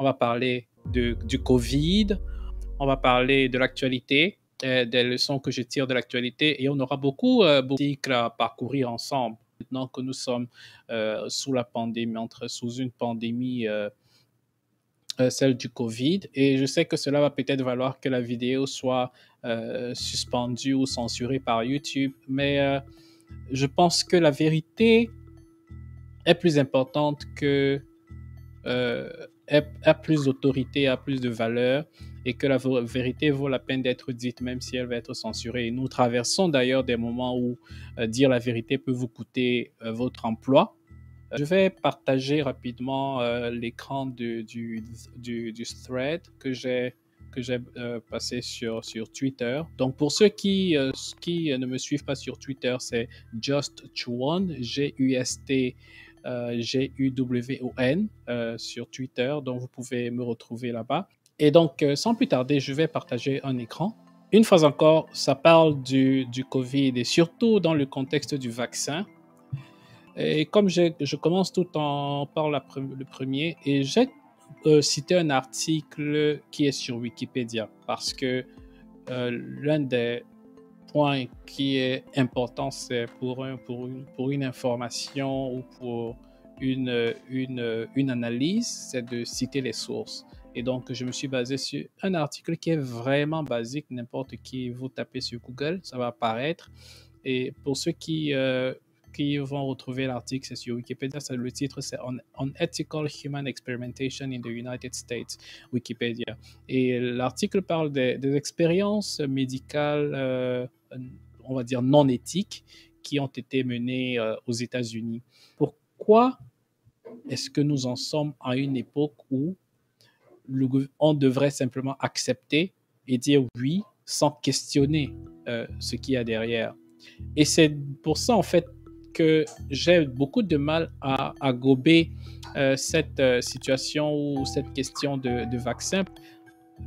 On va parler du Covid, on va parler de l'actualité, des leçons que je tire de l'actualité et on aura beaucoup d'articles à parcourir ensemble. Maintenant que nous sommes sous la pandémie, sous une pandémie, celle du Covid, et je sais que cela va peut-être valoir que la vidéo soit suspendue ou censurée par YouTube, mais je pense que la vérité est plus importante que a plus d'autorité, a plus de valeur et que la vérité vaut la peine d'être dite même si elle va être censurée. Et nous traversons d'ailleurs des moments où dire la vérité peut vous coûter votre emploi. Je vais partager rapidement l'écran du thread que j'ai passé sur Twitter. Donc, pour ceux qui ne me suivent pas sur Twitter, c'est Just Juwon, G-U-S-T G-U-W-O-N sur Twitter. Donc, vous pouvez me retrouver là-bas. Et donc, sans plus tarder, je vais partager un écran. Une fois encore, ça parle du Covid et surtout dans le contexte du vaccin. Et comme je commence tout par le premier, et j'ai cité un article qui est sur Wikipédia parce que l'un des points qui est important, c'est pour une information ou pour une analyse, c'est de citer les sources. Et donc, je me suis basé sur un article qui est vraiment basique. N'importe qui, vous tapez sur Google, ça va apparaître. Et pour ceux qui vont retrouver l'article, c'est sur Wikipédia. Le titre, c'est On Ethical Human Experimentation in the United States, Wikipédia. Et l'article parle des expériences médicales, on va dire non éthiques, qui ont été menées aux États-Unis. Pourquoi est-ce que nous en sommes à une époque où on devrait simplement accepter et dire oui sans questionner ce qu'il y a derrière? Et c'est pour ça, en fait, que j'ai beaucoup de mal à gober cette situation ou cette question de vaccin.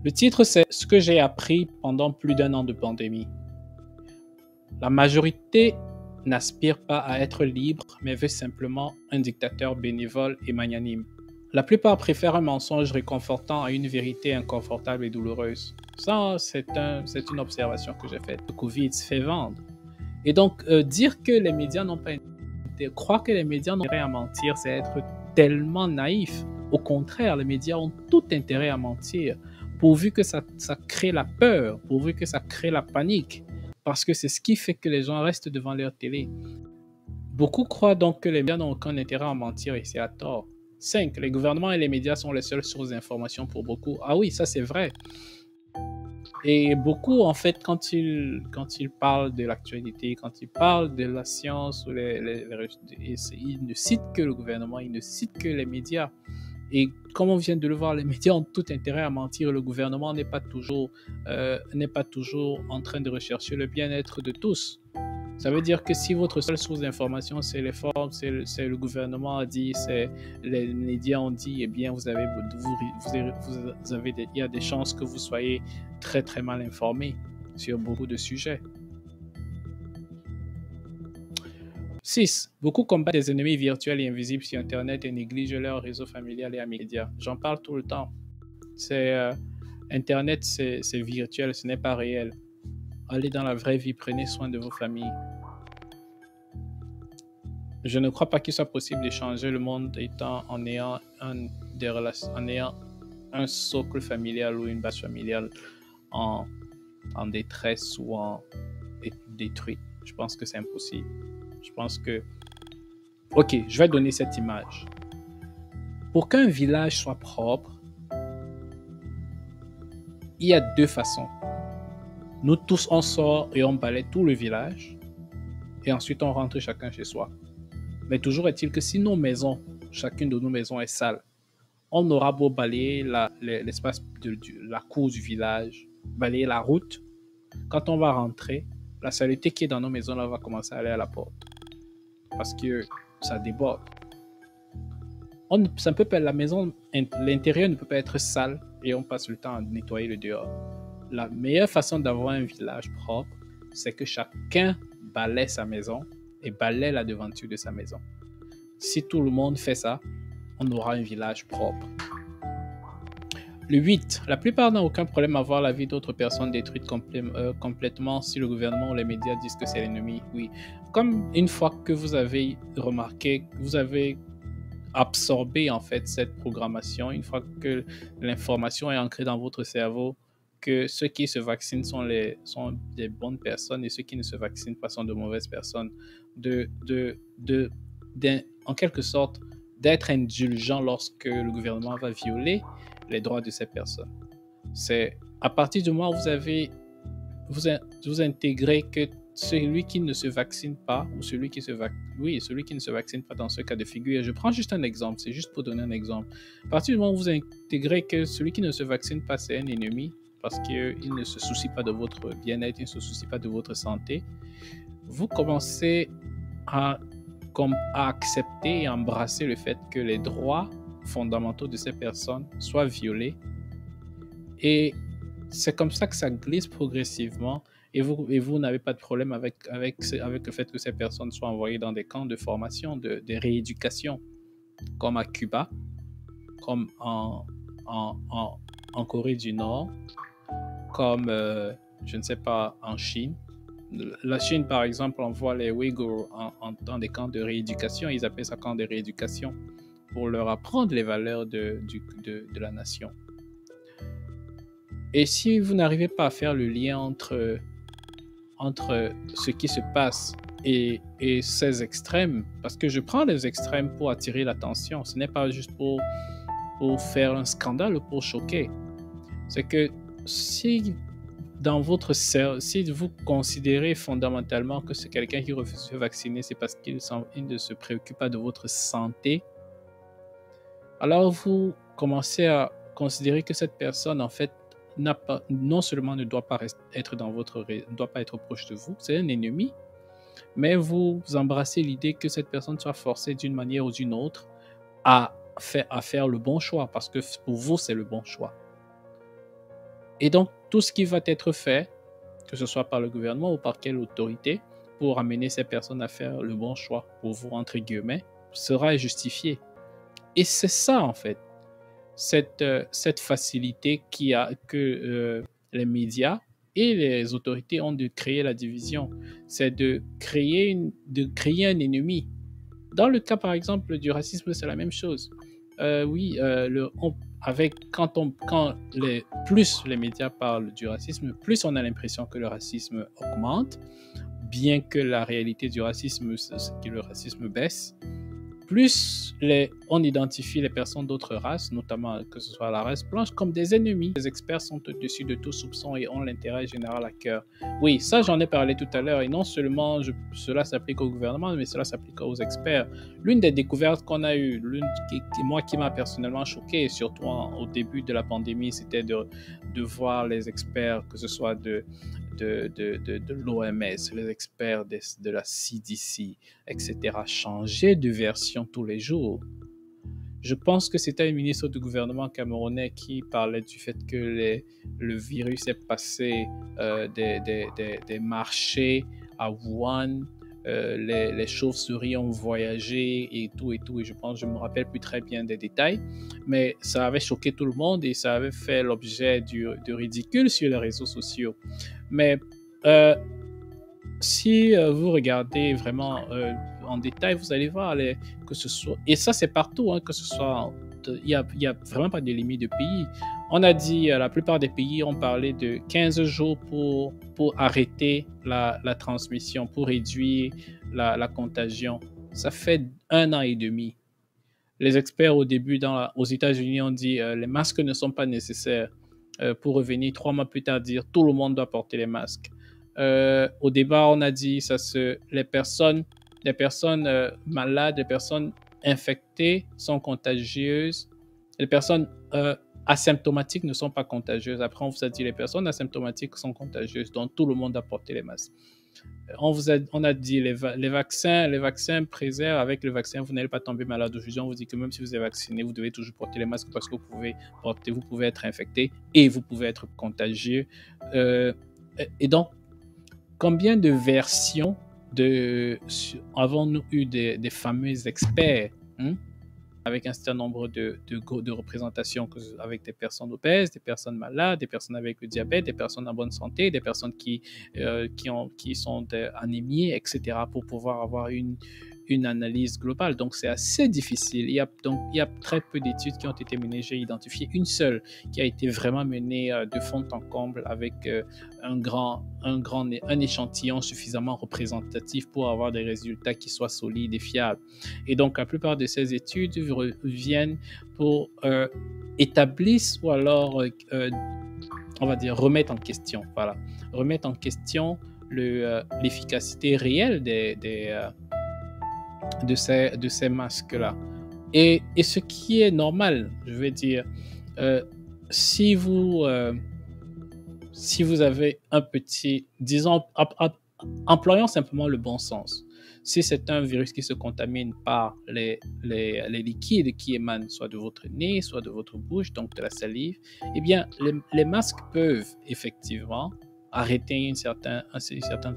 Le titre, c'est « Ce que j'ai appris pendant plus d'1 an de pandémie ». La majorité n'aspire pas à être libre, mais veut simplement un dictateur bénévole et magnanime. La plupart préfèrent un mensonge réconfortant à une vérité inconfortable et douloureuse. Ça, c'est une observation que j'ai faite. Le Covid se fait vendre. Et donc, dire que les médias n'ont pas croire que les médias n'ont pas intérêt à mentir, c'est être tellement naïf. Au contraire, les médias ont tout intérêt à mentir, pourvu que ça crée la peur, pourvu que ça crée la panique, parce que c'est ce qui fait que les gens restent devant leur télé. Beaucoup croient donc que les médias n'ont aucun intérêt à mentir, et c'est à tort. 5. Les gouvernements et les médias sont les seules sources d'information pour beaucoup. Ah oui, ça c'est vrai. Et beaucoup, en fait, quand ils parlent de l'actualité, quand ils parlent de la science, ils ne citent que le gouvernement, ils ne citent que les médias. Et comme on vient de le voir, les médias ont tout intérêt à mentir. Le gouvernement n'est pas toujours en train de rechercher le bien-être de tous. Ça veut dire que si votre seule source d'information, c'est les formes, c'est le gouvernement a dit, c'est les médias ont dit, eh bien, il y a des chances que vous soyez très, très mal informé sur beaucoup de sujets. 6. Beaucoup combattent des ennemis virtuels et invisibles sur Internet et négligent leur réseau familial et médias. J'en parle tout le temps. Internet, c'est virtuel, ce n'est pas réel. Allez dans la vraie vie, prenez soin de vos familles. Je ne crois pas qu'il soit possible de changer le monde en ayant un socle familial ou une base familiale en détresse ou en détruite. Je pense que c'est impossible. Je pense que... Ok, je vais donner cette image. Pour qu'un village soit propre, il y a 2 façons. Nous tous, on sort et on balaie tout le village et ensuite on rentre chacun chez soi. Mais toujours est-il que si nos maisons, chacune de nos maisons est sale, on aura beau balayer l'espace de la cour du village, balayer la route, quand on va rentrer, la saleté qui est dans nos maisons là va commencer à aller à la porte. Parce que ça déborde. Ça peut pas, l'intérieur ne peut pas être sale et on passe le temps à nettoyer le dehors. La meilleure façon d'avoir un village propre, c'est que chacun balaie sa maison et balaie la devanture de sa maison. Si tout le monde fait ça, on aura un village propre. Le 8. La plupart n'ont aucun problème à voir la vie d'autres personnes détruite complètement si le gouvernement ou les médias disent que c'est l'ennemi. Oui. Comme une fois que vous avez remarqué, vous avez absorber en fait cette programmation une fois que l'information est ancrée dans votre cerveau que ceux qui se vaccinent sont des bonnes personnes et ceux qui ne se vaccinent pas sont de mauvaises personnes, en quelque sorte d'être indulgent lorsque le gouvernement va violer les droits de ces personnes. C'est à partir du moment où vous intégrez que celui qui ne se vaccine pas, ou celui qui ne se vaccine pas dans ce cas de figure, je prends juste un exemple, c'est juste pour donner un exemple. À partir du moment où vous intégrez que celui qui ne se vaccine pas, c'est un ennemi, parce qu'il ne se soucie pas de votre bien-être, il ne se soucie pas de votre santé, vous commencez à accepter et embrasser le fait que les droits fondamentaux de ces personnes soient violés. Et c'est comme ça que ça glisse progressivement et vous n'avez pas de problème avec le fait que ces personnes soient envoyées dans des camps de formation, de rééducation, comme à Cuba, comme en Corée du Nord, comme, je ne sais pas, en Chine. La Chine, par exemple, envoie les Ouïghours dans des camps de rééducation. Ils appellent ça camp de rééducation pour leur apprendre les valeurs de la nation. Et si vous n'arrivez pas à faire le lien entre ce qui se passe et ces extrêmes, parce que je prends les extrêmes pour attirer l'attention, ce n'est pas juste pour faire un scandale ou pour choquer. C'est que si vous considérez fondamentalement que c'est quelqu'un qui refuse de se vacciner, c'est parce qu'il ne se préoccupe pas de votre santé, alors vous commencez à considérer que cette personne, en fait, non seulement ne doit pas être proche de vous, c'est un ennemi, mais vous embrassez l'idée que cette personne soit forcée d'une manière ou d'une autre à faire le bon choix, parce que pour vous, c'est le bon choix. Et donc, tout ce qui va être fait, que ce soit par le gouvernement ou par quelle autorité, pour amener ces personnes à faire le bon choix, pour vous, entre guillemets, sera justifié. Et c'est ça, en fait, cette facilité que les médias et les autorités ont de créer la division. C'est de créer un ennemi. Dans le cas, par exemple, du racisme, c'est la même chose. Plus les médias parlent du racisme, plus on a l'impression que le racisme augmente, bien que la réalité du racisme, c'est que le racisme baisse. Plus on identifie les personnes d'autres races, notamment que ce soit la race blanche, comme des ennemis. Les experts sont au-dessus de tout soupçon et ont l'intérêt général à cœur. Oui, ça j'en ai parlé tout à l'heure, et non seulement cela s'applique au gouvernement, mais cela s'applique aux experts. L'une des découvertes qu'on a eues, qui m'a personnellement choqué, surtout au début de la pandémie, c'était de voir les experts, que ce soit de l'OMS, les experts de la CDC, etc., changer de version tous les jours. Je pense que c'était un ministre du gouvernement camerounais qui parlait du fait que le virus est passé des marchés à Wuhan, les chauves-souris ont voyagé et tout, et je me rappelle plus très bien des détails, mais ça avait choqué tout le monde et ça avait fait l'objet de ridicule sur les réseaux sociaux. Mais si vous regardez vraiment en détail, vous allez voir que ce soit, et ça c'est partout, hein, que ce soit, il y a vraiment pas de limite de pays. On a dit, la plupart des pays ont parlé de 15 jours pour arrêter la transmission, pour réduire la contagion. Ça fait 1 an et demi. Les experts au début aux États-Unis ont dit les masques ne sont pas nécessaires, pour revenir 3 mois plus tard dire tout le monde doit porter les masques. Au départ, on a dit les personnes malades, les personnes infectées sont contagieuses. Les personnes asymptomatiques ne sont pas contagieuses. Après, on vous a dit les personnes asymptomatiques sont contagieuses, donc tout le monde doit porter les masques. On a dit les vaccins préservent. Avec le vaccin, vous n'allez pas tomber malade. Aujourd'hui, on vous dit que même si vous êtes vacciné, vous devez toujours porter les masques parce que vous pouvez être infecté et vous pouvez être contagieux. Et donc, combien de versions avons-nous eu des fameux experts, hein? avec un certain nombre de représentations avec des personnes obèses, des personnes malades, des personnes avec le diabète, des personnes en bonne santé, des personnes qui sont anémiées, etc., pour pouvoir avoir une analyse globale. Donc, c'est assez difficile. Il y a très peu d'études qui ont été menées. J'ai identifié une seule qui a été vraiment menée de fond en comble avec un échantillon suffisamment représentatif pour avoir des résultats qui soient solides et fiables. Et donc, la plupart de ces études viennent pour établir ou alors, on va dire, remettre en question. Voilà. Remettre en question l'efficacité réelle de ces masques-là. Et ce qui est normal, je veux dire, si vous avez un petit, disons, employons simplement le bon sens. Si c'est un virus qui se contamine par les liquides qui émanent soit de votre nez, soit de votre bouche, donc de la salive, eh bien, les masques peuvent effectivement arrêter une certaine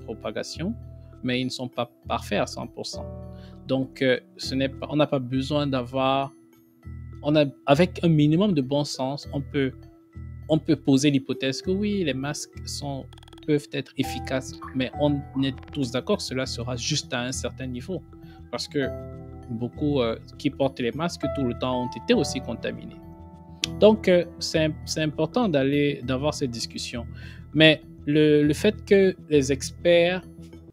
propagation, mais ils ne sont pas parfaits à 100%. Donc, on n'a pas besoin d'avoir... Avec un minimum de bon sens, on peut poser l'hypothèse que oui, les masques peuvent être efficaces, mais on est tous d'accord que cela sera juste à un certain niveau. Parce que beaucoup qui portent les masques tout le temps ont été aussi contaminés. Donc, c'est important d'avoir cette discussion. Mais le fait que les experts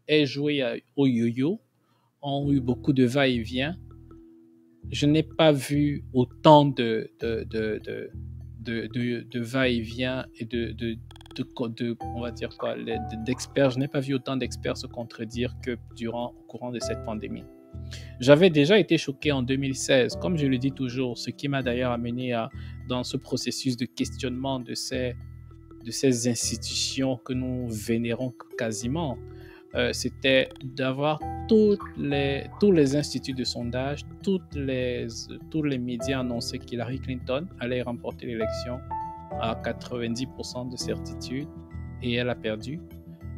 aient joué au yo-yo, ont eu beaucoup de va-et-vient, je n'ai pas vu autant de va-et-vient et on va dire quoi, d'experts. Je n'ai pas vu autant d'experts se contredire que au courant de cette pandémie. J'avais déjà été choqué en 2016, comme je le dis toujours, ce qui m'a d'ailleurs amené dans ce processus de questionnement de ces institutions que nous vénérons quasiment. C'était d'avoir tous les instituts de sondage, tous les médias annonçaient qu'Hillary Clinton allait remporter l'élection à 90% de certitude et elle a perdu.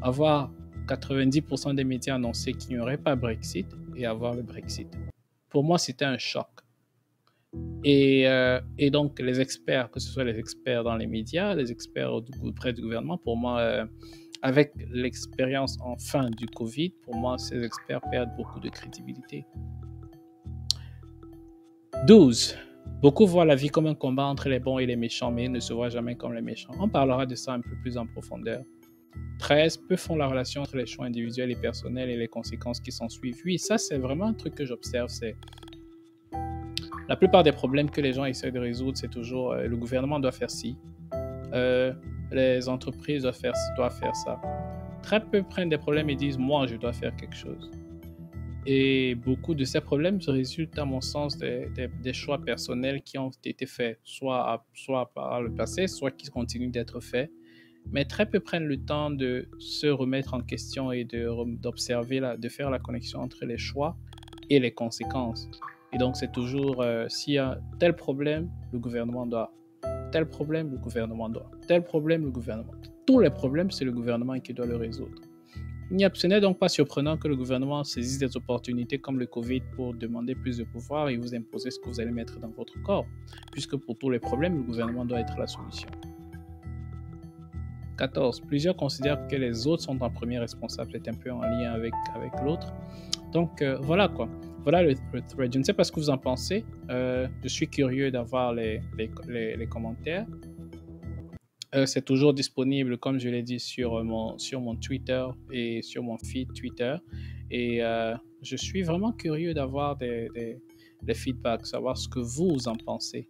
Avoir 90% des médias annoncer qu'il n'y aurait pas Brexit et avoir le Brexit. Pour moi, c'était un choc. Et donc, les experts, que ce soit les experts dans les médias, les experts auprès du gouvernement, pour moi, avec l'expérience enfin du Covid, pour moi, ces experts perdent beaucoup de crédibilité. 12. Beaucoup voient la vie comme un combat entre les bons et les méchants, mais ils ne se voient jamais comme les méchants. On parlera de ça un peu plus en profondeur. 13. Peu font la relation entre les choix individuels et personnels et les conséquences qui s'en suivent. Oui, ça, c'est vraiment un truc que j'observe. C'est la plupart des problèmes que les gens essaient de résoudre, c'est toujours le gouvernement doit faire ci. Les entreprises doivent faire ça. Très peu prennent des problèmes et disent « moi, je dois faire quelque chose ». Et beaucoup de ces problèmes résultent, à mon sens, des choix personnels qui ont été faits, soit par le passé, soit qui continuent d'être faits. Mais très peu prennent le temps de se remettre en question et d'observer, de faire la connexion entre les choix et les conséquences. Et donc, c'est toujours, s'il y a tel problème, le gouvernement doit. Tel problème, le gouvernement doit. Tel problème, le gouvernement. Tous les problèmes, c'est le gouvernement qui doit le résoudre. Ce n'est donc pas surprenant que le gouvernement saisisse des opportunités comme le Covid pour demander plus de pouvoir et vous imposer ce que vous allez mettre dans votre corps, puisque pour tous les problèmes, le gouvernement doit être la solution. 14. Plusieurs considèrent que les autres sont en premier responsable. C'est un peu en lien avec l'autre. Donc, voilà quoi. Voilà le thread. Je ne sais pas ce que vous en pensez. Je suis curieux d'avoir les commentaires. C'est toujours disponible, comme je l'ai dit, sur mon Twitter et sur mon feed Twitter. Et je suis vraiment curieux d'avoir des feedbacks, savoir ce que vous en pensez.